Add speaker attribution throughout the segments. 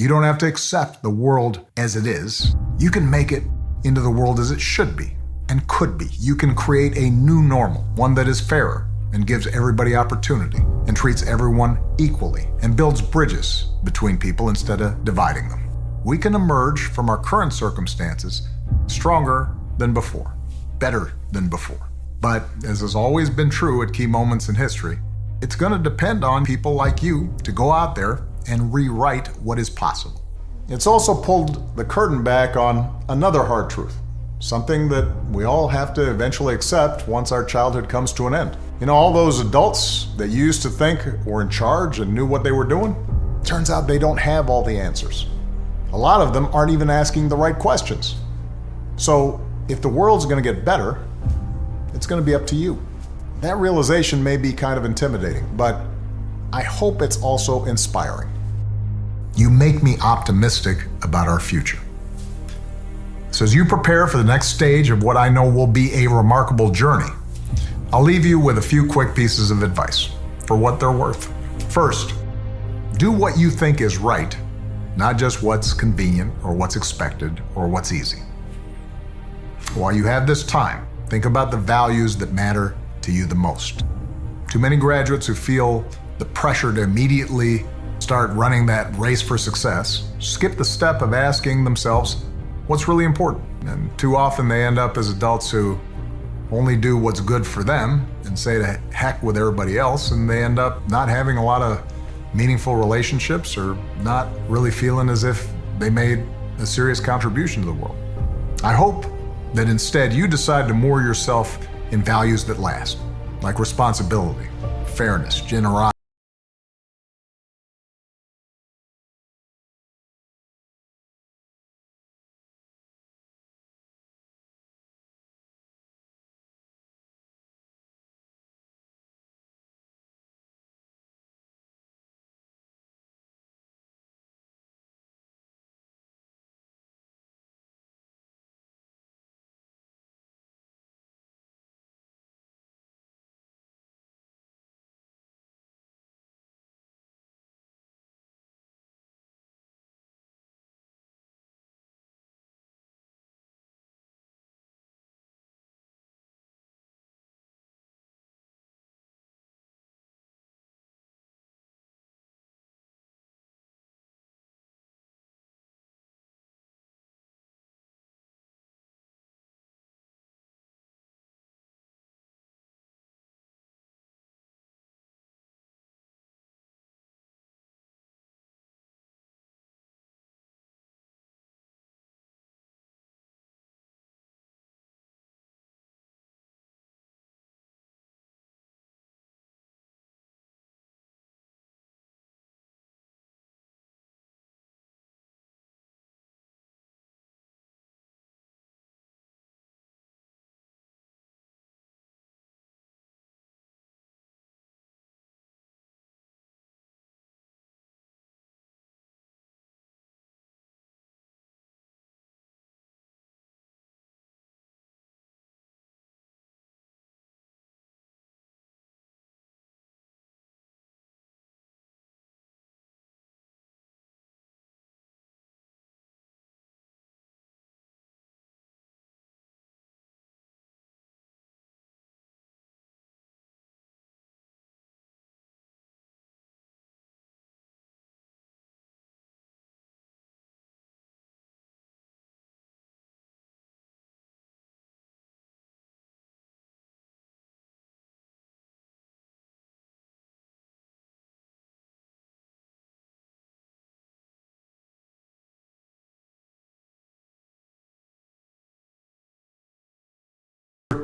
Speaker 1: You don't have to accept the world as it is. You can make it into the world as it should be and could be. You can create a new normal, one that is fairer and gives everybody opportunity and treats everyone equally and builds bridges between people instead of dividing them. We can emerge from our current circumstances stronger than before, better than before. But as has always been true at key moments in history, it's going to depend on people like you to go out there and rewrite what is possible. It's also pulled the curtain back on another hard truth, something that we all have to eventually accept once our childhood comes to an end. You know, all those adults that you used to think were in charge and knew what they were doing, turns out they don't have all the answers. A lot of them aren't even asking the right questions. So if the world's going to get better, it's going to be up to you. That realization may be kind of intimidating, but I hope it's also inspiring. You make me optimistic about our future. So as you prepare for the next stage of what I know will be a remarkable journey, I'll leave you with a few quick pieces of advice for what they're worth. First, do what you think is right, not just what's convenient or what's expected or what's easy. While you have this time, think about the values that matter to you the most. Too many graduates who feel the pressure to immediately start running that race for success skip the step of asking themselves what's really important. And too often they end up as adults who only do what's good for them and say to heck with everybody else, and they end up not having a lot of meaningful relationships or not really feeling as if they made a serious contribution to the world. I hope that instead you decide to moor yourself in values that last, like responsibility, fairness, generosity.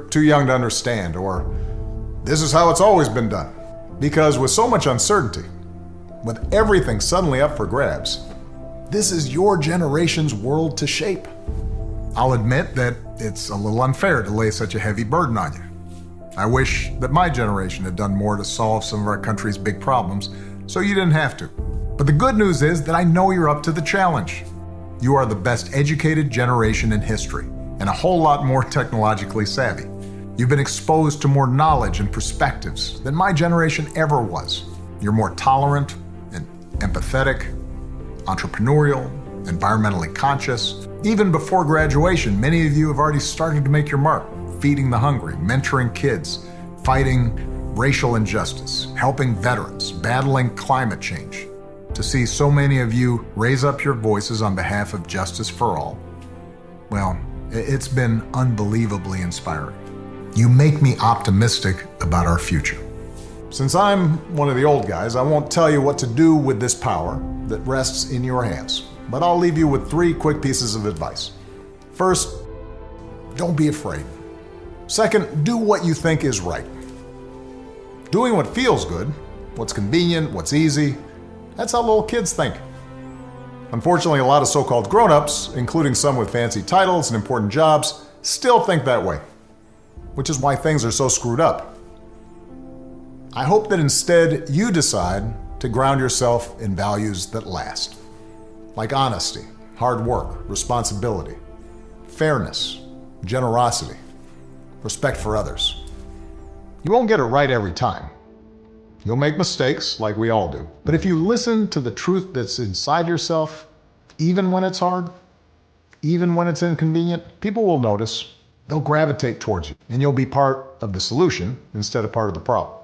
Speaker 1: Too young to understand, or this is how it's always been done. Because with so much uncertainty, with everything suddenly up for grabs, this is your generation's world to shape. I'll admit that it's a little unfair to lay such a heavy burden on you. I wish that my generation had done more to solve some of our country's big problems, so you didn't have to. But the good news is that I know you're up to the challenge. You are the best educated generation in history, and a whole lot more technologically savvy. You've been exposed to more knowledge and perspectives than my generation ever was. You're more tolerant and empathetic, entrepreneurial, environmentally conscious. Even before graduation, many of you have already started to make your mark, feeding the hungry, mentoring kids, fighting racial injustice, helping veterans, battling climate change. To see so many of you raise up your voices on behalf of justice for all, well, it's been unbelievably inspiring. You make me optimistic about our future. Since I'm one of the old guys, I won't tell you what to do with this power that rests in your hands, but I'll leave you with 3 quick pieces of advice. First, don't be afraid. Second, do what you think is right. Doing what feels good, what's convenient, what's easy, that's how little kids think. Unfortunately, a lot of so-called grown-ups, including some with fancy titles and important jobs, still think that way, which is why things are so screwed up. I hope that instead you decide to ground yourself in values that last, like honesty, hard work, responsibility, fairness, generosity, respect for others. You won't get it right every time. You'll make mistakes, like we all do. But if you listen to the truth that's inside yourself, even when it's hard, even when it's inconvenient, people will notice. They'll gravitate towards you, and you'll be part of the solution instead of part of the problem.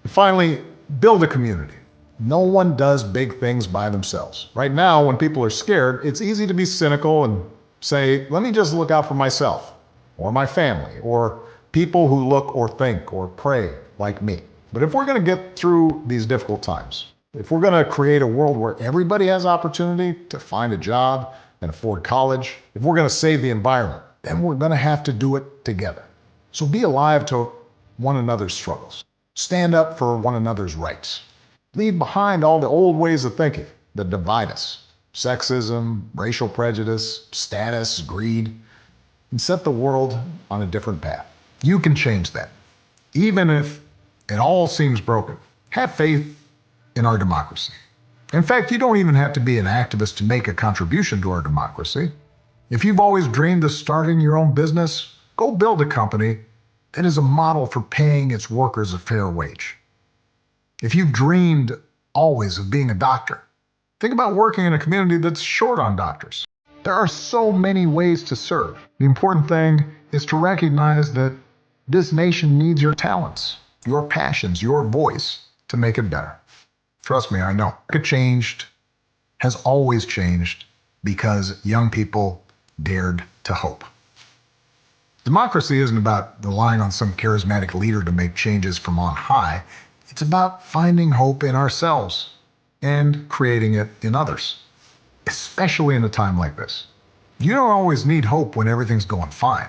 Speaker 1: And finally, build a community. No one does big things by themselves. Right now, when people are scared, it's easy to be cynical and say, let me just look out for myself, or my family, or people who look or think or pray like me. But if we're going to get through these difficult times, if we're going to create a world where everybody has opportunity to find a job and afford college, if we're going to save the environment, then we're going to have to do it together. So be alive to one another's struggles. Stand up for one another's rights. Leave behind all the old ways of thinking that divide us. Sexism, racial prejudice, status, greed, and set the world on a different path. You can change that, even if it all seems broken. Have faith in our democracy. In fact, you don't even have to be an activist to make a contribution to our democracy. If you've always dreamed of starting your own business, go build a company that is a model for paying its workers a fair wage. If you've dreamed always of being a doctor, think about working in a community that's short on doctors. There are so many ways to serve. The important thing is to recognize that this nation needs your talents, your passions, your voice to make it better. Trust me, I know. It changed, has always changed, because young people dared to hope. Democracy isn't about relying on some charismatic leader to make changes from on high. It's about finding hope in ourselves and creating it in others, especially in a time like this. You don't always need hope when everything's going fine.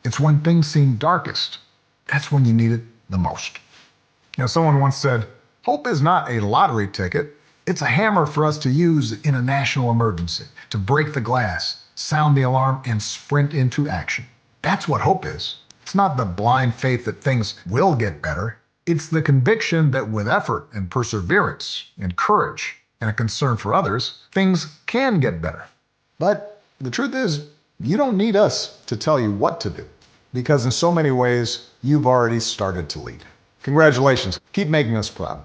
Speaker 1: It's when things seem darkest. That's when you need it the most. Someone once said, hope is not a lottery ticket. It's a hammer for us to use in a national emergency, to break the glass, sound the alarm, and sprint into action. That's what hope is. It's not the blind faith that things will get better. It's the conviction that with effort and perseverance and courage and a concern for others, things can get better. But the truth is, you don't need us to tell you what to do, because in so many ways, you've already started to lead. Congratulations. Keep making us proud.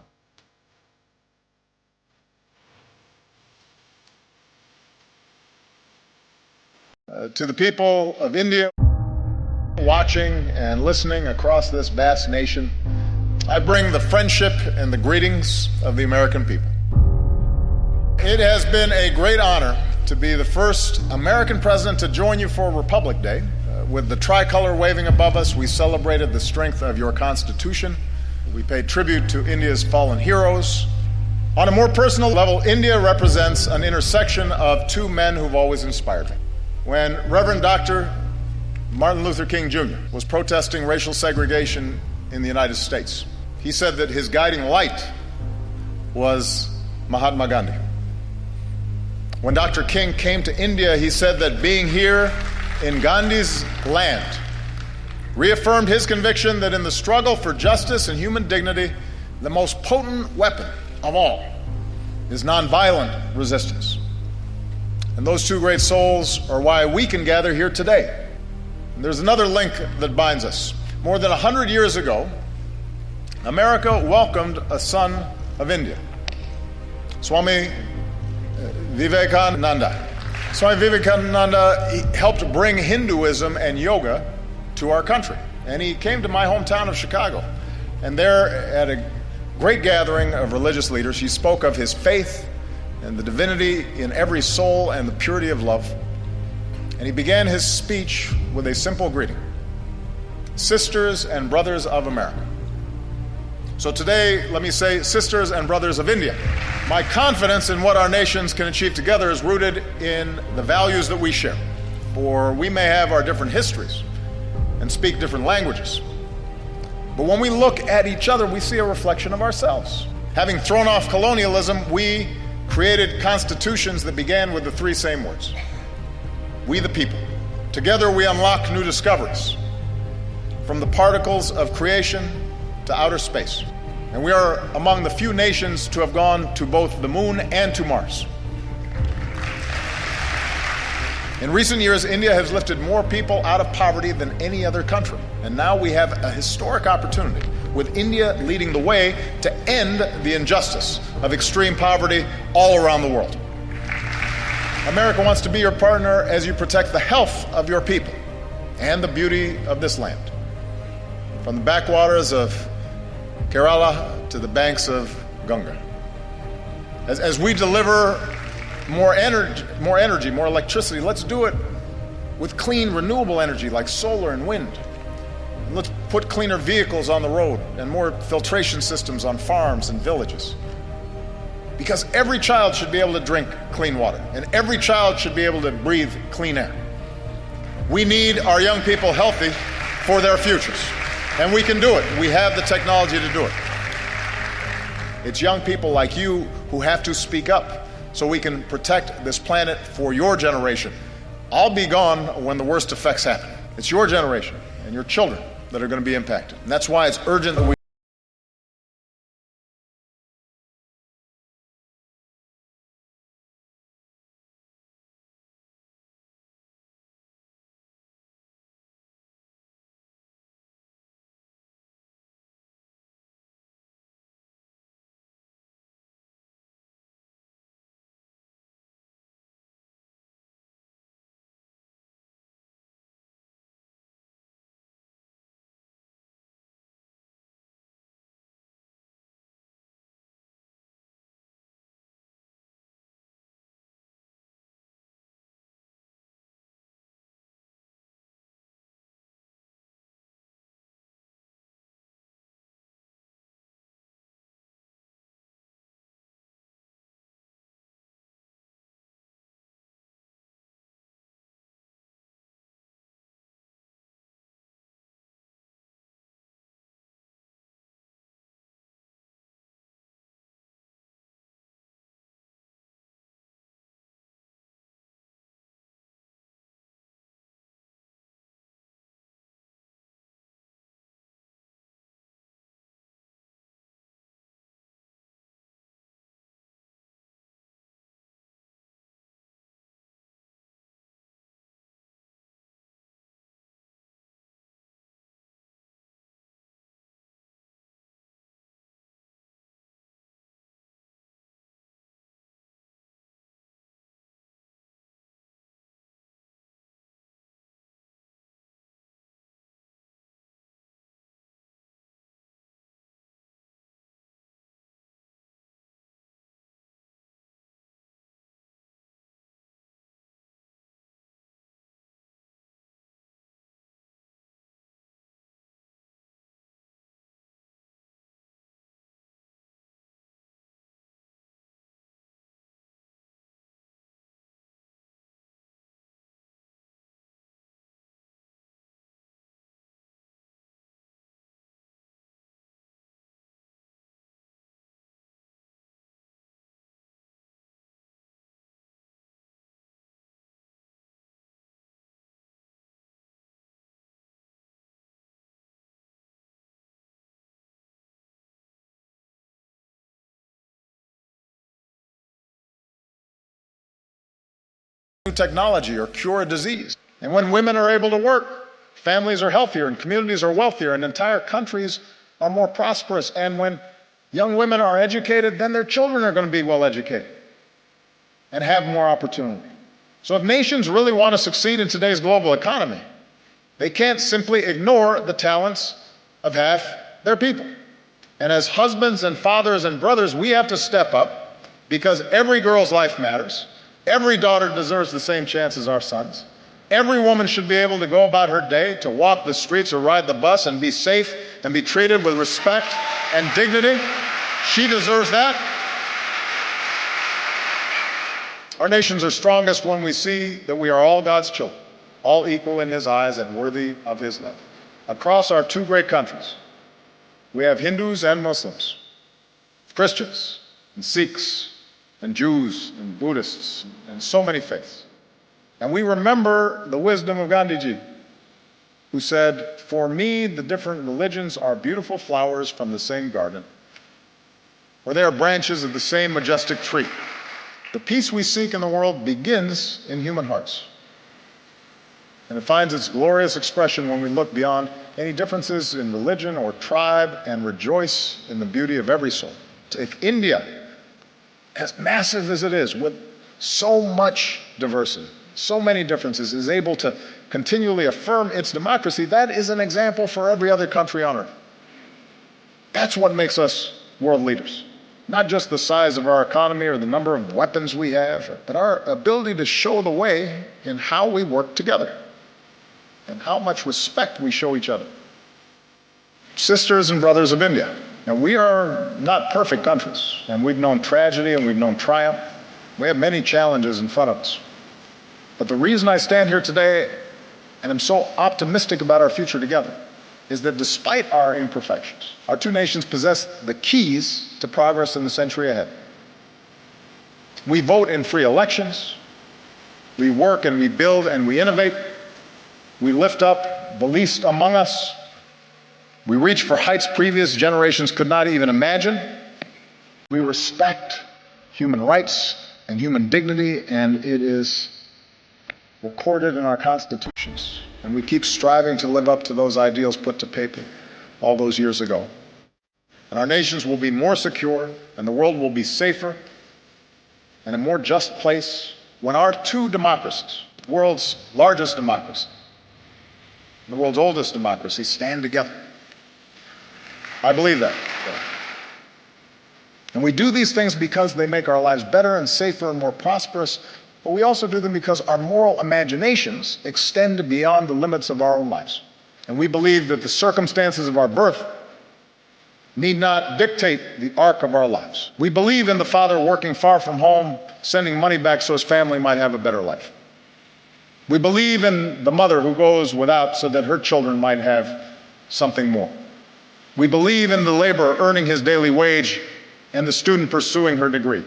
Speaker 1: To the people of India watching and listening across this vast nation, I bring the friendship and the greetings of the American people. It has been a great honor to be the first American president to join you for Republic Day. With the tricolor waving above us, we celebrated the strength of your Constitution. We paid tribute to India's fallen heroes. On a more personal level, India represents an intersection of 2 men who've always inspired me. When Reverend Dr. Martin Luther King Jr. was protesting racial segregation in the United States, he said that his guiding light was Mahatma Gandhi. When Dr. King came to India, he said that being here in Gandhi's land reaffirmed his conviction that in the struggle for justice and human dignity, the most potent weapon of all is nonviolent resistance. And those 2 great souls are why we can gather here today. And there's another link that binds us. More than 100 years ago, America welcomed a son of India. Swami
Speaker 2: Vivekananda. Swami Vivekananda helped bring Hinduism and yoga to our country. And he came to my hometown of Chicago. And there, at a great gathering of religious leaders, he spoke of his faith and the divinity in every soul and the purity of love. And he began his speech with a simple greeting: sisters and brothers of America. So today, let me say, sisters and brothers of India. My confidence in what our nations can achieve together is rooted in the values that we share. For we may have our different histories and speak different languages, but when we look at each other, we see a reflection of ourselves. Having thrown off colonialism, we created constitutions that began with the three same words: we the people. Together we unlock new discoveries, from the particles of creation to outer space. And we are among the few nations to have gone to both the moon and to Mars. In recent years, India has lifted more people out of poverty than any other country. And now we have a historic opportunity, with India leading the way, to end the injustice of extreme poverty all around the world. America wants to be your partner as you protect the health of your people and the beauty of this land. From the backwaters of Kerala to the banks of Ganga. As we deliver more energy, more electricity, let's do it with clean, renewable energy like solar and wind. And let's put cleaner vehicles on the road and more filtration systems on farms and villages. Because every child should be able to drink clean water, and every child should be able to breathe clean air. We need our young people healthy for their futures. And we can do it. We have the technology to do it. It's young people like you who have to speak up so we can protect this planet for your generation. I'll be gone when the worst effects happen. It's your generation and your children that are going to be impacted. And that's why it's urgent that we new technology or cure a disease. And when women are able to work, families are healthier and communities are wealthier and entire countries are more prosperous. And when young women are educated, then their children are going to be well educated. and have more opportunity. So if nations really want to succeed in today's global economy, they can't simply ignore the talents of half their people. And as husbands and fathers and brothers, we have to step up, because every girl's life matters. Every daughter deserves the same chance as our sons. Every woman should be able to go about her day, to walk the streets or ride the bus and be safe and be treated with respect and dignity. She deserves that. Our nations are strongest when we see that we are all God's children, all equal in His eyes and worthy of His love. Across our two great countries, we have Hindus and Muslims, Christians and Sikhs and Jews and Buddhists and so many faiths. And we remember the wisdom of Gandhiji, who said, "For me, the different religions are beautiful flowers from the same garden, or they are branches of the same majestic tree. The peace we seek in the world begins in human hearts. And it finds its glorious expression when we look beyond any differences in religion or tribe and rejoice in the beauty of every soul." If India, as massive as it is, with so much diversity, so many differences, is able to continually affirm its democracy, that is an example for every other country on earth. That's what makes us world leaders. Not just the size of our economy or the number of weapons we have, but our ability to show the way in how we work together and how much respect we show each other. Sisters and brothers of India, now we are not perfect countries, and we've known tragedy and we've known triumph. We have many challenges in front of us. But the reason I stand here today and am so optimistic about our future together is that despite our imperfections, our two nations possess the keys to progress in the century ahead. We vote in free elections. We work and we build and we innovate. We lift up the least among us. We reach for heights previous generations could not even imagine. We respect human rights and human dignity, and it is recorded in our constitutions. And we keep striving to live up to those ideals put to paper all those years ago. And our nations will be more secure, and the world will be safer and a more just place when our two democracies, the world's largest democracy, the world's oldest democracy, stand together. I believe that. And we do these things because they make our lives better and safer and more prosperous, but we also do them because our moral imaginations extend beyond the limits of our own lives. And we believe that the circumstances of our birth need not dictate the arc of our lives. We believe in the father working far from home, sending money back so his family might have a better life. We believe in the mother who goes without so that her children might have something more. We believe in the laborer earning his daily wage and the student pursuing her degree.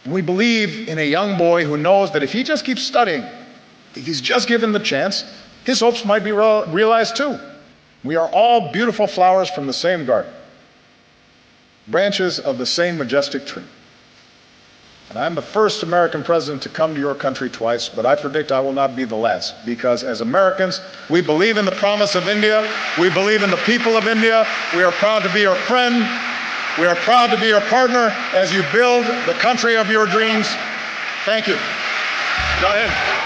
Speaker 2: We believe in a young boy who knows that if he just keeps studying, if he's just given the chance, his hopes might be realized too. We are all beautiful flowers from the same garden, branches of the same majestic tree. And I'm the first American president to come to your country twice, but I predict I will not be the last, because as Americans, we believe in the promise of India. We believe in the people of India. We are proud to be your friend. We are proud to be your partner as you build the country of your dreams. Thank you. Go ahead.